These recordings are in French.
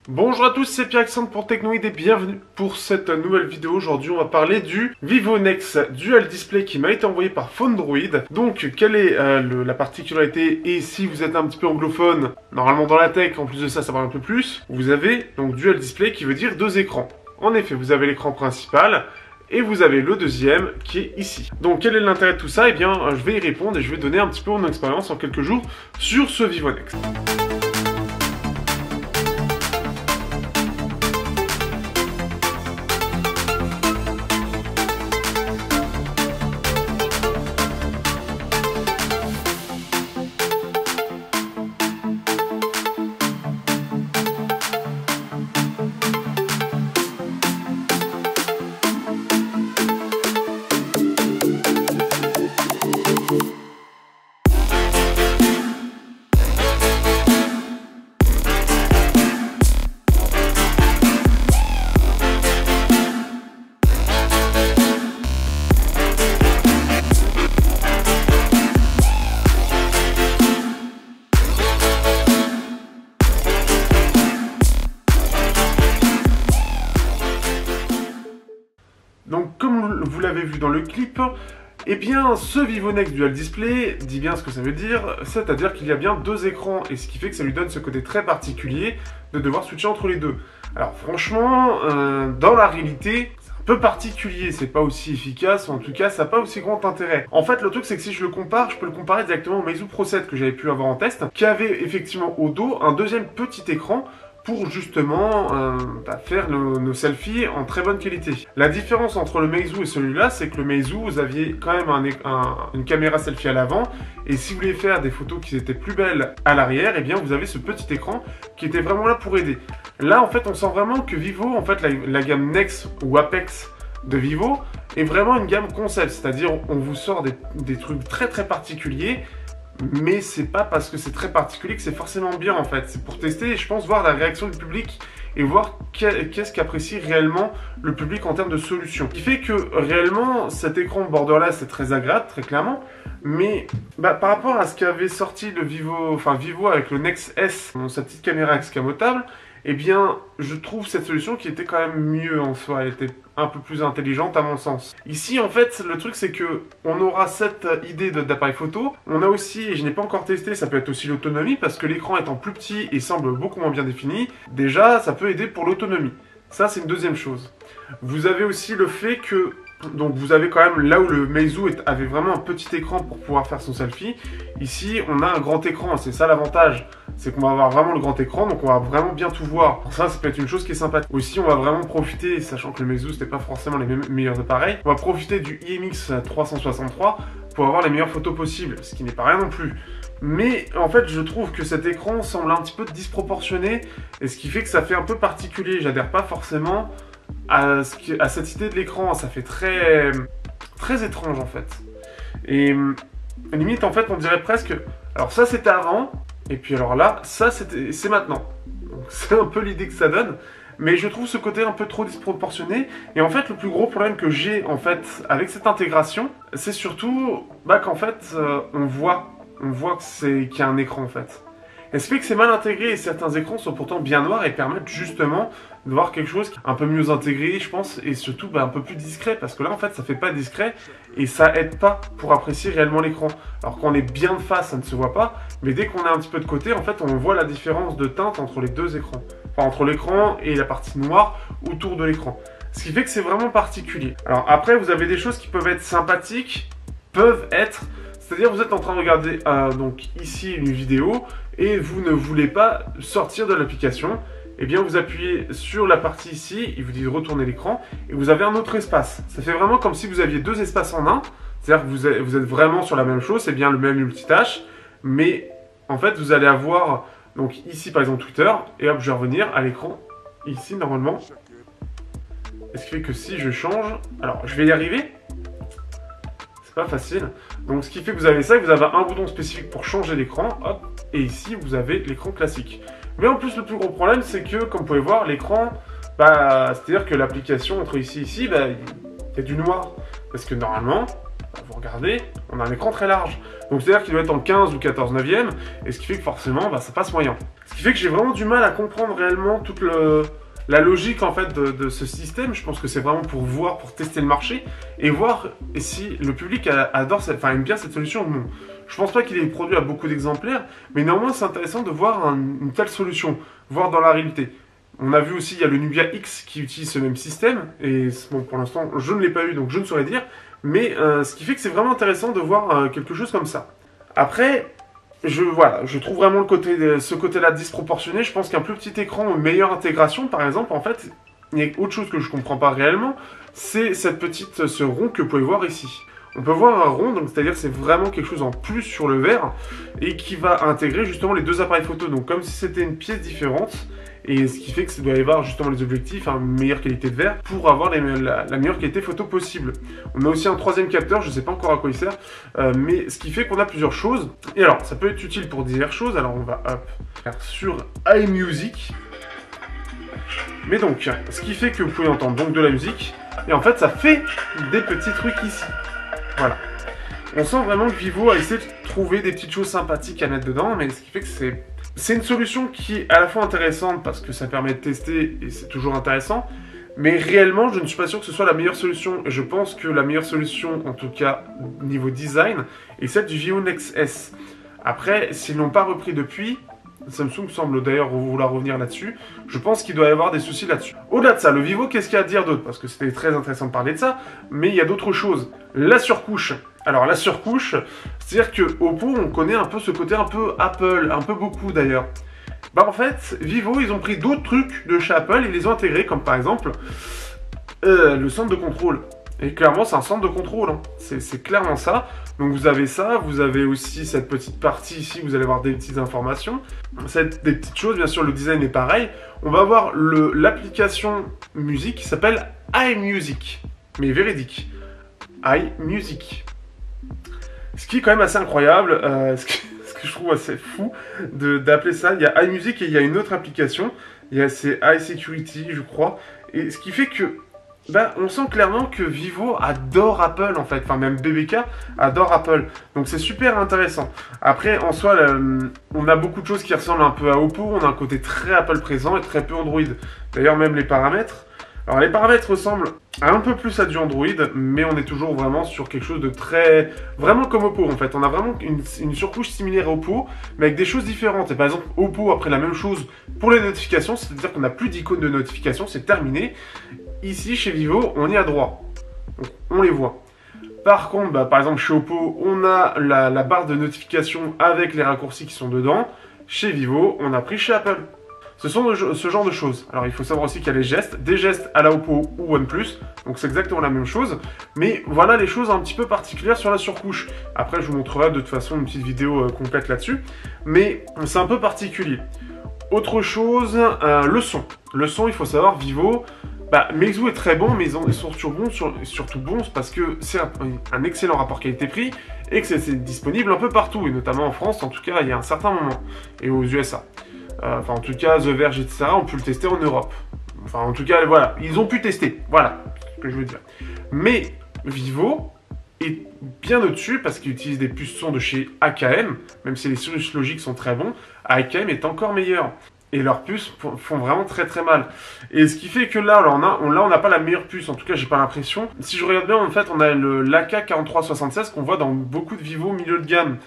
Bonjour à tous, c'est Pierre-Alexandre pour Technoid et bienvenue pour cette nouvelle vidéo. Aujourd'hui, on va parler du Vivo Nex Dual Display qui m'a été envoyé par PhoneDroid. Donc, quelle est la particularité? Et si vous êtes un petit peu anglophone, normalement dans la tech, en plus de ça, ça parle un peu plus, vous avez donc Dual Display qui veut dire deux écrans. En effet, vous avez l'écran principal et vous avez le deuxième qui est ici. Donc, quel est l'intérêt de tout ça? Eh bien, je vais y répondre et je vais donner un petit peu mon expérience en quelques jours sur ce Vivo Nex. Donc, comme vous l'avez vu dans le clip, eh bien, ce Vivo Nex Dual Display dit bien ce que ça veut dire, c'est-à-dire qu'il y a bien deux écrans, et ce qui fait que ça lui donne ce côté très particulier de devoir switcher entre les deux. Alors, franchement, dans la réalité, c'est un peu particulier, c'est pas aussi efficace, ou en tout cas, ça n'a pas aussi grand intérêt. En fait, le truc, c'est que si je le compare, je peux le comparer directement au Meizu Pro 7 que j'avais pu avoir en test, qui avait effectivement au dos un deuxième petit écran, pour justement faire nos selfies en très bonne qualité. La différence entre le Meizu et celui-là, c'est que le Meizu, vous aviez quand même une caméra selfie à l'avant, et si vous voulez faire des photos qui étaient plus belles à l'arrière, eh bien vous avez ce petit écran qui était vraiment là pour aider. Là, en fait, on sent vraiment que Vivo, en fait, la gamme Nex ou Apex de Vivo est vraiment une gamme concept, c'est-à-dire on vous sort des trucs très très particuliers, mais c'est pas parce que c'est très particulier que c'est forcément bien en fait. C'est pour tester et je pense voir la réaction du public et voir qu'est-ce qu'apprécie réellement le public en termes de solutions. Ce qui fait que réellement cet écran borderless c'est très agréable, très clairement, mais par rapport à ce qu'avait sorti le Vivo avec le Nex S, sa petite caméra escamotable, eh bien, je trouve cette solution qui était quand même mieux en soi, elle était un peu plus intelligente à mon sens. Ici, en fait, le truc c'est que on aura cette idée d'appareil photo. On a aussi, et je n'ai pas encore testé, ça peut être aussi l'autonomie, parce que l'écran étant plus petit et semble beaucoup moins bien défini, déjà, ça peut aider pour l'autonomie. Ça, c'est une deuxième chose. Vous avez aussi le fait que donc vous avez quand même, là où le Meizu avait vraiment un petit écran pour pouvoir faire son selfie, ici on a un grand écran, c'est ça l'avantage, c'est qu'on va avoir vraiment le grand écran, donc on va vraiment bien tout voir. Ça peut être une chose qui est sympathique. Aussi on va vraiment profiter, sachant que le Meizu c'était pas forcément les meilleurs appareils, on va profiter du IMX 363 pour avoir les meilleures photos possibles, ce qui n'est pas rien non plus. Mais en fait je trouve que cet écran semble un petit peu disproportionné, et ce qui fait que ça fait un peu particulier, j'adhère pas forcément à cette idée de l'écran, ça fait très étrange en fait. Et limite en fait on dirait presque, alors ça c'était avant, et puis alors là, ça c'est maintenant. Donc c'est un peu l'idée que ça donne, mais je trouve ce côté un peu trop disproportionné, et en fait le plus gros problème que j'ai en fait avec cette intégration, c'est surtout qu'en fait on voit qu'il y a un écran en fait. Et ce fait que c'est mal intégré et certains écrans sont pourtant bien noirs et permettent justement de voir quelque chose un peu mieux intégré, je pense, et surtout un peu plus discret, parce que là en fait ça fait pas discret et ça aide pas pour apprécier réellement l'écran. Alors quand on est bien de face, ça ne se voit pas, mais dès qu'on est un petit peu de côté, en fait on voit la différence de teinte entre les deux écrans. Enfin entre l'écran et la partie noire autour de l'écran. Ce qui fait que c'est vraiment particulier. Alors après vous avez des choses qui peuvent être sympathiques, c'est-à-dire vous êtes en train de regarder donc ici une vidéo et vous ne voulez pas sortir de l'application, eh bien vous appuyez sur la partie ici, il vous dit de retourner l'écran et vous avez un autre espace. Ça fait vraiment comme si vous aviez deux espaces en un, c'est-à-dire que vous êtes vraiment sur la même chose, c'est bien le même multitâche, mais en fait vous allez avoir donc ici par exemple Twitter, et hop je vais revenir à l'écran ici normalement. Et ce qui fait que si je change, alors je vais y arriver. Pas facile. Donc ce qui fait que vous avez ça, et vous avez un bouton spécifique pour changer l'écran, hop, et ici vous avez l'écran classique. Mais en plus le plus gros problème c'est que, comme vous pouvez voir, l'écran, c'est-à-dire que l'application entre ici et ici, il y a du noir. Parce que normalement, vous regardez, on a un écran très large. Donc c'est-à-dire qu'il doit être en 15 ou 14 neuvième, et ce qui fait que forcément, bah, ça passe moyen. Ce qui fait que j'ai vraiment du mal à comprendre réellement toute la logique en fait de ce système. Je pense que c'est vraiment pour voir, pour tester le marché, et voir si le public aime bien cette solution ou non. Je pense pas qu'il ait produit à beaucoup d'exemplaires, mais néanmoins c'est intéressant de voir une telle solution, voir dans la réalité. On a vu aussi, il y a le Nubia X qui utilise ce même système, et bon, pour l'instant, je ne l'ai pas eu, donc je ne saurais dire, mais ce qui fait que c'est vraiment intéressant de voir quelque chose comme ça. Après, je trouve vraiment ce côté-là disproportionné. Je pense qu'un plus petit écran, une meilleure intégration, par exemple, en fait, il y a autre chose que je ne comprends pas réellement, c'est ce rond que vous pouvez voir ici. On peut voir un rond, donc c'est-à-dire c'est vraiment quelque chose en plus sur le verre, et qui va intégrer justement les deux appareils photo, donc comme si c'était une pièce différente. Et ce qui fait que ça doit y avoir justement les objectifs, une meilleure qualité de verre pour avoir la meilleure qualité photo possible. On a aussi un troisième capteur, je ne sais pas encore à quoi il sert, mais ce qui fait qu'on a plusieurs choses. Et alors, ça peut être utile pour diverses choses. Alors on va faire sur iMusic. Mais donc, ce qui fait que vous pouvez entendre donc de la musique. Et en fait, ça fait des petits trucs ici. Voilà. On sent vraiment que Vivo a essayé de trouver des petites choses sympathiques à mettre dedans, mais ce qui fait que c'est une solution qui est à la fois intéressante parce que ça permet de tester et c'est toujours intéressant, mais réellement je ne suis pas sûr que ce soit la meilleure solution. Et je pense que la meilleure solution, en tout cas niveau design, est celle du Vivo Nex S. Après, s'ils l'ont pas repris depuis, Samsung semble d'ailleurs vouloir revenir là-dessus, je pense qu'il doit y avoir des soucis là-dessus. Au-delà de ça, le Vivo, qu'est-ce qu'il y a à dire d'autre? Parce que c'était très intéressant de parler de ça, mais il y a d'autres choses. La surcouche. Alors la surcouche, c'est-à-dire que Oppo, on connaît un peu ce côté un peu Apple, un peu beaucoup d'ailleurs. Bah en fait, Vivo, ils ont pris d'autres trucs de chez Apple et les ont intégrés, comme par exemple le centre de contrôle. Et clairement, c'est un centre de contrôle, hein. C'est clairement ça. Donc vous avez ça, vous avez aussi cette petite partie ici, vous allez avoir des petites informations. Des petites choses, bien sûr, le design est pareil. On va avoir l'application musique qui s'appelle iMusic, mais véridique. iMusic. Ce qui est quand même assez incroyable, ce que je trouve assez fou d'appeler ça. Il y a iMusic et il y a une autre application, c'est iSecurity je crois, et ce qui fait que on sent clairement que Vivo adore Apple en fait, enfin même BBK adore Apple, donc c'est super intéressant. Après en soi, on a beaucoup de choses qui ressemblent un peu à Oppo, on a un côté très Apple présent et très peu Android. D'ailleurs même les paramètres, alors les paramètres ressemblent un peu plus à du Android, mais on est toujours vraiment sur quelque chose de très... Vraiment comme Oppo en fait, on a vraiment une surcouche similaire à Oppo, mais avec des choses différentes. Et par exemple, Oppo après la même chose pour les notifications, c'est-à-dire qu'on n'a plus d'icônes de notification, c'est terminé. Ici, chez Vivo, on y a droit, donc on les voit. Par contre, par exemple chez Oppo, on a la barre de notification avec les raccourcis qui sont dedans. Chez Vivo, on a pris chez Apple. Ce sont ce genre de choses. Alors il faut savoir aussi qu'il y a les gestes, des gestes à la Oppo ou OnePlus, donc c'est exactement la même chose. Mais voilà les choses un petit peu particulières sur la surcouche. Après je vous montrerai de toute façon une petite vidéo complète là-dessus. Mais c'est un peu particulier. Autre chose, le son. Le son, il faut savoir, Vivo, Meizu est très bon, mais ils sont surtout bons parce que c'est un excellent rapport qualité-prix et que c'est disponible un peu partout, et notamment en France, en tout cas il y a un certain moment, et aux USA. Enfin, en tout cas, The Verge, etc., on peut le tester en Europe. Enfin, en tout cas, voilà, ils ont pu tester. Voilà ce que je veux dire. Mais Vivo est bien au-dessus parce qu'il utilise des puces son de chez AKM, même si les Cirrus Logic sont très bons, AKM est encore meilleur. Et leurs puces font vraiment très très mal. Et ce qui fait que là, on n'a pas la meilleure puce, en tout cas, j'ai pas l'impression. Si je regarde bien, en fait, on a l'AK4376 qu'on voit dans beaucoup de Vivo milieu de gamme.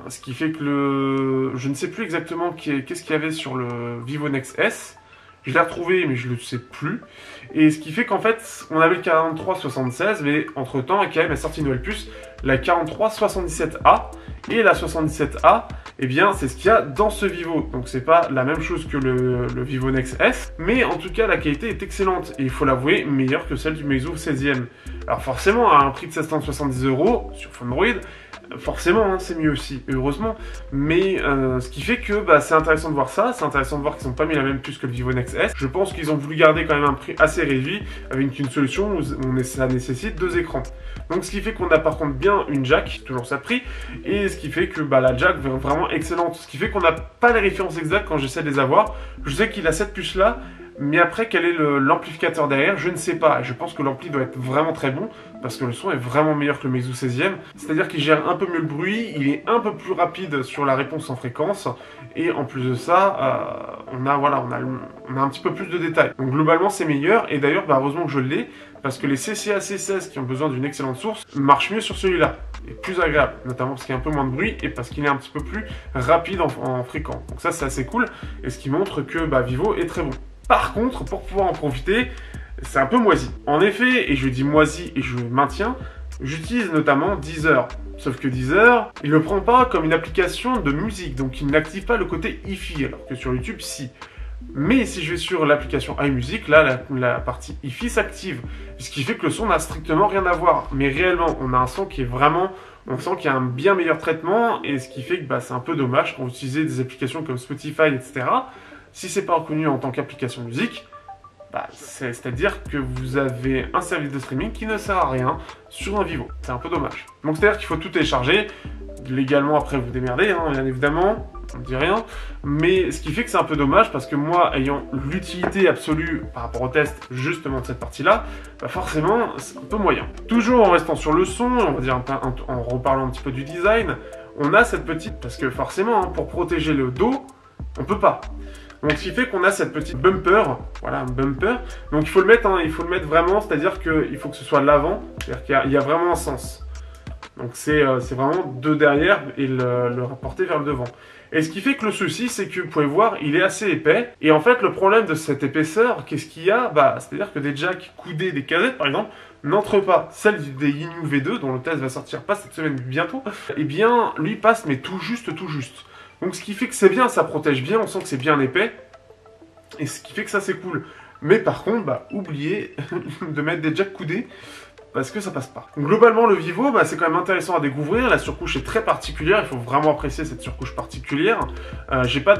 Ce qui fait que je ne sais plus exactement qu'est-ce qu'il y avait sur le Vivo Nex S. Je l'ai retrouvé, mais je ne le sais plus. Et ce qui fait qu'en fait, on avait le 4376, mais entre-temps, AKM a sorti une nouvelle puce, la 4377A. Et la 77A, eh bien, c'est ce qu'il y a dans ce Vivo. Donc, c'est pas la même chose que le Vivo Nex S. Mais en tout cas, la qualité est excellente. Et il faut l'avouer, meilleure que celle du Meizu 16e. Alors, forcément, à un prix de 770 € sur Android, forcément, hein, c'est mieux aussi, heureusement. Mais ce qui fait que c'est intéressant de voir ça. C'est intéressant de voir qu'ils n'ont pas mis la même puce que le Vivo Nex S. Je pense qu'ils ont voulu garder quand même un prix assez réduit avec une solution où ça nécessite 2 écrans. Donc ce qui fait qu'on a par contre bien une jack, toujours ça de prix, et ce qui fait que la jack est vraiment excellente. Ce qui fait qu'on n'a pas les références exactes quand j'essaie de les avoir. Je sais qu'il a cette puce là, Mais après, quel est l'amplificateur derrière? Je ne sais pas. Et je pense que l'ampli doit être vraiment très bon, parce que le son est vraiment meilleur que le Meizu 16e. C'est-à-dire qu'il gère un peu mieux le bruit, il est un peu plus rapide sur la réponse en fréquence, et en plus de ça, on a un petit peu plus de détails. Donc globalement, c'est meilleur, et d'ailleurs, bah, heureusement que je l'ai, parce que les CCA C16 qui ont besoin d'une excellente source marchent mieux sur celui-là, et plus agréable, notamment parce qu'il y a un peu moins de bruit, et parce qu'il est un petit peu plus rapide en fréquence. Donc ça, c'est assez cool, et ce qui montre que bah, Vivo est très bon. Par contre, pour pouvoir en profiter, c'est un peu moisi. En effet, et je dis moisi et je maintiens, j'utilise notamment Deezer. Sauf que Deezer, il ne le prend pas comme une application de musique, donc il n'active pas le côté hi-fi, alors que sur YouTube, si. Mais si je vais sur l'application iMusic, là, la partie hi-fi s'active. Ce qui fait que le son n'a strictement rien à voir. Mais réellement, on a un son qui est vraiment... On sent qu'il y a un bien meilleur traitement, et ce qui fait que bah, c'est un peu dommage quand vous utilisez des applications comme Spotify, etc. Si c'est pas reconnu en tant qu'application musique, bah, c'est-à-dire que vous avez un service de streaming qui ne sert à rien sur un Vivo. C'est un peu dommage. Donc c'est-à-dire qu'il faut tout télécharger. Légalement, après, vous démerdez, hein, bien évidemment. On ne dit rien. Mais ce qui fait que c'est un peu dommage, parce que moi, ayant l'utilité absolue par rapport au test, justement, de cette partie-là, bah forcément, c'est un peu moyen. Toujours en restant sur le son, on va dire en reparlant un petit peu du design, on a cette petite... Parce que forcément, hein, pour protéger le dos, on peut pas. Donc ce qui fait qu'on a cette petite bumper, voilà, un bumper. Donc il faut le mettre, hein, vraiment, c'est-à-dire qu'il faut que ce soit l'avant, c'est-à-dire qu'il y a vraiment un sens. Donc c'est vraiment de derrière et le rapporter vers le devant. Et ce qui fait que le souci, c'est que vous pouvez voir, il est assez épais. Et en fait, le problème de cette épaisseur, qu'est-ce qu'il y a? Bah, c'est-à-dire que des jacks coudés, des casettes par exemple, n'entrent pas. Celle des Yinu V2, dont le test va sortir pas cette semaine bientôt, eh bien, lui passe, mais tout juste, tout juste. Donc ce qui fait que c'est bien, ça protège bien, on sent que c'est bien épais. Et ce qui fait que ça c'est cool. Mais par contre, bah, oubliez de mettre des jacks coudés, parce que ça passe pas. Globalement, le Vivo, bah, c'est quand même intéressant à découvrir. La surcouche est très particulière, il faut vraiment apprécier cette surcouche particulière. J'ai pas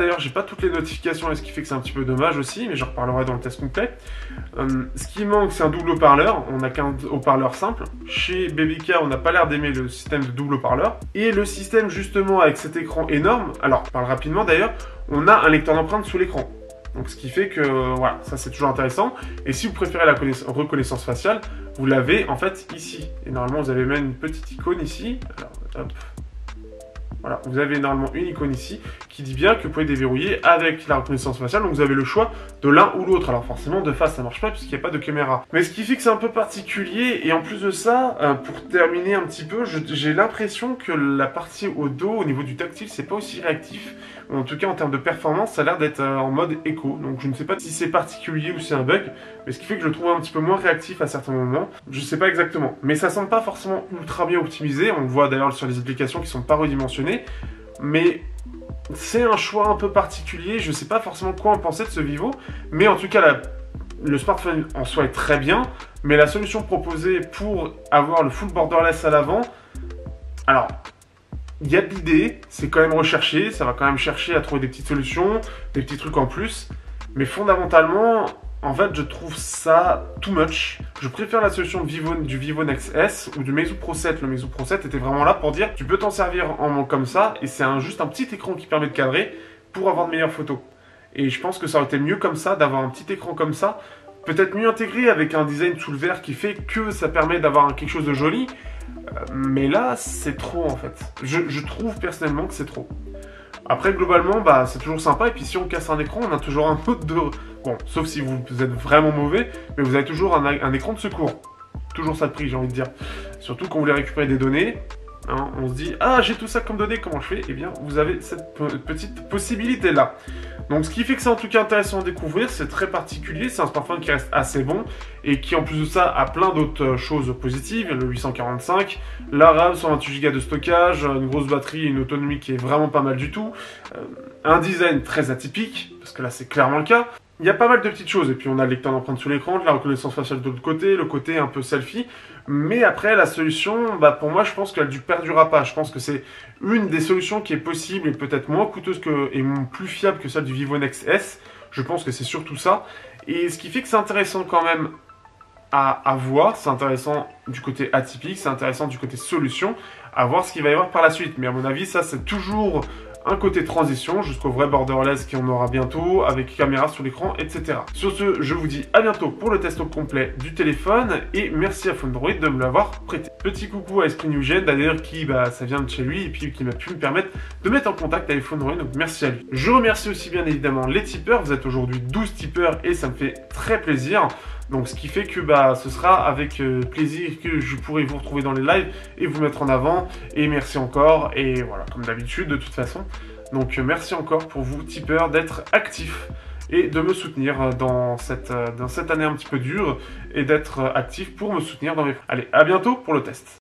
toutes les notifications, et ce qui fait que c'est un petit peu dommage aussi, mais j'en reparlerai dans le test complet. Ce qui manque, c'est un double haut-parleur. On n'a qu'un haut-parleur simple. Chez BBK, on n'a pas l'air d'aimer le système de double haut-parleur. Et le système, justement, avec cet écran énorme, alors, je parle rapidement d'ailleurs, on a un lecteur d'empreintes sous l'écran. Donc ce qui fait que, voilà, ça c'est toujours intéressant. Et si vous préférez la reconnaissance faciale, vous l'avez en fait ici. Et normalement vous avez même une petite icône ici. Alors, hop. Voilà, vous avez normalement une icône ici qui dit bien que vous pouvez déverrouiller avec la reconnaissance faciale. Donc vous avez le choix de l'un ou l'autre. Alors forcément de face ça marche pas puisqu'il n'y a pas de caméra. Mais ce qui fait que c'est un peu particulier. Et en plus de ça, pour terminer un petit peu, j'ai l'impression que la partie au dos, au niveau du tactile, c'est pas aussi réactif. En tout cas en termes de performance, ça a l'air d'être en mode écho. Donc je ne sais pas si c'est particulier ou si c'est un bug. Mais ce qui fait que je le trouve un petit peu moins réactif à certains moments. Je sais pas exactement. Mais ça semble pas forcément ultra bien optimisé. On le voit d'ailleurs sur les applications qui sont pas redimensionnées. Mais c'est un choix un peu particulier. Je sais pas forcément quoi en penser de ce Vivo. Mais en tout cas, le smartphone en soi est très bien. Mais la solution proposée pour avoir le full borderless à l'avant, alors... il y a de l'idée, c'est quand même recherché, ça va quand même chercher à trouver des petites solutions, des petits trucs en plus. Mais fondamentalement, en fait, je trouve ça too much. Je préfère la solution du Vivo Nex S ou du Meizu Pro 7. Le Meizu Pro 7 était vraiment là pour dire tu peux t'en servir comme ça et c'est juste un petit écran qui permet de cadrer pour avoir de meilleures photos. Et je pense que ça aurait été mieux comme ça, d'avoir un petit écran comme ça, peut-être mieux intégré avec un design sous le verre qui fait que ça permet d'avoir quelque chose de joli. Mais là, c'est trop en fait. Je trouve personnellement que c'est trop. Après, globalement, bah, c'est toujours sympa. Et puis, si on casse un écran, on a toujours un mode de... Bon, sauf si vous êtes vraiment mauvais, mais vous avez toujours un écran de secours. Toujours ça de prix, j'ai envie de dire. Surtout quand vous voulez récupérer des données. Hein, on se dit, ah, j'ai tout ça comme données, comment je fais? Eh bien, vous avez cette petite possibilité-là. Donc, ce qui fait que c'est en tout cas intéressant à découvrir, c'est très particulier, c'est un smartphone qui reste assez bon et qui, en plus de ça, a plein d'autres choses positives. Le 845, la RAM, 128 Go de stockage, une grosse batterie et une autonomie qui est vraiment pas mal du tout. Un design très atypique, parce que là, c'est clairement le cas. Il y a pas mal de petites choses, et puis on a le lecteur d'empreintes sous l'écran, de la reconnaissance faciale de l'autre côté, le côté un peu selfie, mais après la solution, bah pour moi je pense qu'elle ne perdurera pas, je pense que c'est une des solutions qui est possible et peut-être moins coûteuse et plus fiable que celle du Vivo Nex S, je pense que c'est surtout ça, et ce qui fait que c'est intéressant quand même à voir, c'est intéressant du côté atypique, c'est intéressant du côté solution, à voir ce qu'il va y avoir par la suite, mais à mon avis ça c'est toujours un côté transition jusqu'au vrai borderless qu'on aura bientôt avec caméra sur l'écran, etc. Sur ce, je vous dis à bientôt pour le test au complet du téléphone et merci à Phonedroid de me l'avoir prêté. Petit coucou à Esprit Newgen d'ailleurs qui, ça vient de chez lui et puis qui m'a pu me permettre de mettre en contact avec Phonedroid, donc merci à lui. Je remercie aussi bien évidemment les tipeurs, vous êtes aujourd'hui 12 tipeurs et ça me fait très plaisir. Donc ce qui fait que ce sera avec plaisir que je pourrai vous retrouver dans les lives et vous mettre en avant. Et merci encore, et voilà, comme d'habitude de toute façon. Donc merci encore pour vous tipeurs d'être actifs et de me soutenir dans cette année un petit peu dure et d'être actifs pour me soutenir dans mes... Allez, à bientôt pour le test.